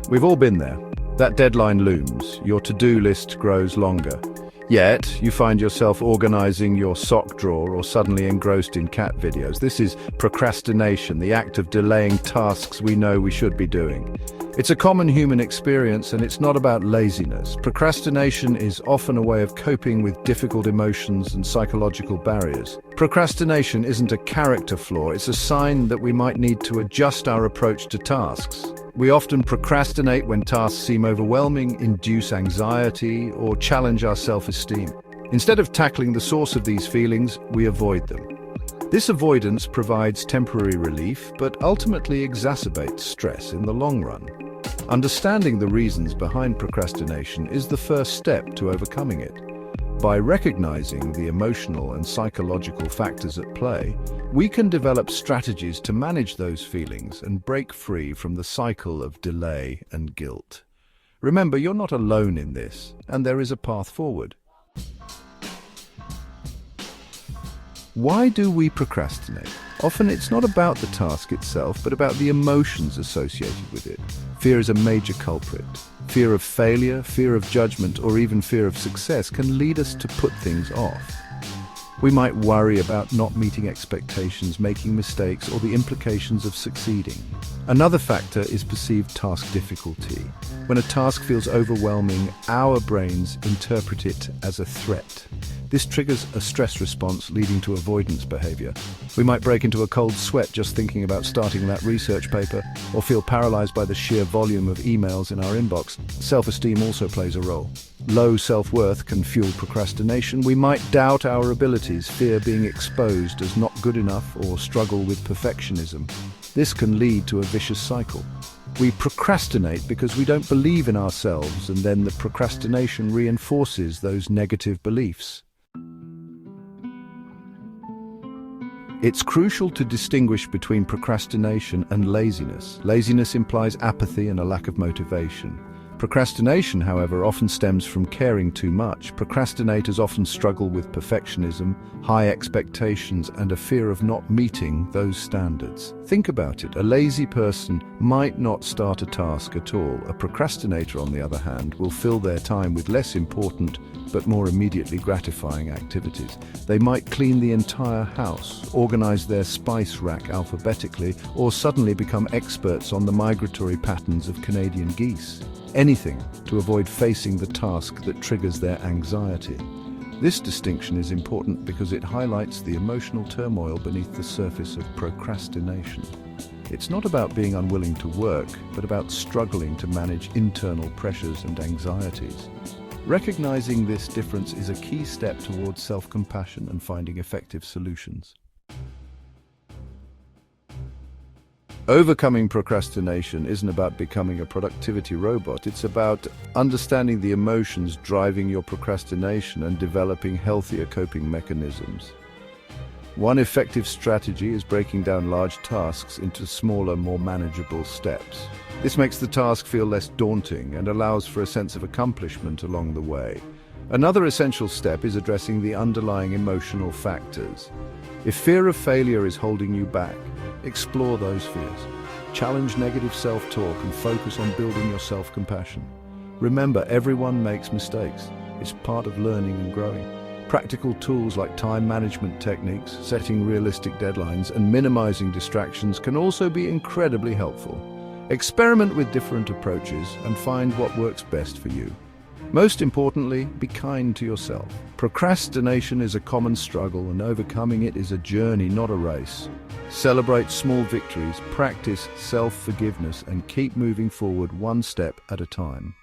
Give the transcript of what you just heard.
We've all been there. That deadline looms, your to-do list grows longer. Yet, you find yourself organizing your sock drawer or suddenly engrossed in cat videos. This is procrastination, the act of delaying tasks we know we should be doing. It's a common human experience, and it's not about laziness. Procrastination is often a way of coping with difficult emotions and psychological barriers. Procrastination isn't a character flaw, it's a sign that we might need to adjust our approach to tasks. We often procrastinate when tasks seem overwhelming, induce anxiety, or challenge our self-esteem. Instead of tackling the source of these feelings, we avoid them. This avoidance provides temporary relief, but ultimately exacerbates stress in the long run. Understanding the reasons behind procrastination is the first step to overcoming it. By recognizing the emotional and psychological factors at play, we can develop strategies to manage those feelings and break free from the cycle of delay and guilt. Remember, you're not alone in this, and there is a path forward. Why do we procrastinate? Often it's not about the task itself, but about the emotions associated with it. Fear is a major culprit. Fear of failure, fear of judgment, or even fear of success can lead us to put things off. We might worry about not meeting expectations, making mistakes, or the implications of succeeding. Another factor is perceived task difficulty. When a task feels overwhelming, our brains interpret it as a threat. This triggers a stress response, leading to avoidance behavior. We might break into a cold sweat just thinking about starting that research paper, or feel paralyzed by the sheer volume of emails in our inbox. Self-esteem also plays a role. Low self-worth can fuel procrastination. We might doubt our abilities, fear being exposed as not good enough, or struggle with perfectionism. This can lead to a vicious cycle. We procrastinate because we don't believe in ourselves, and then the procrastination reinforces those negative beliefs. It's crucial to distinguish between procrastination and laziness. Laziness implies apathy and a lack of motivation. Procrastination, however, often stems from caring too much. Procrastinators often struggle with perfectionism, high expectations, and a fear of not meeting those standards. Think about it. A lazy person might not start a task at all. A procrastinator, on the other hand, will fill their time with less important but more immediately gratifying activities. They might clean the entire house, organize their spice rack alphabetically, or suddenly become experts on the migratory patterns of Canadian geese. Anything to avoid facing the task that triggers their anxiety. This distinction is important because it highlights the emotional turmoil beneath the surface of procrastination. It's not about being unwilling to work, but about struggling to manage internal pressures and anxieties. Recognizing this difference is a key step towards self-compassion and finding effective solutions. Overcoming procrastination isn't about becoming a productivity robot. It's about understanding the emotions driving your procrastination and developing healthier coping mechanisms. One effective strategy is breaking down large tasks into smaller, more manageable steps. This makes the task feel less daunting and allows for a sense of accomplishment along the way. Another essential step is addressing the underlying emotional factors. If fear of failure is holding you back, explore those fears. Challenge negative self-talk and focus on building your self-compassion. Remember, everyone makes mistakes. It's part of learning and growing. Practical tools like time management techniques, setting realistic deadlines, and minimizing distractions can also be incredibly helpful. Experiment with different approaches and find what works best for you. Most importantly, be kind to yourself. Procrastination is a common struggle, and overcoming it is a journey, not a race. Celebrate small victories, practice self-forgiveness, and keep moving forward one step at a time.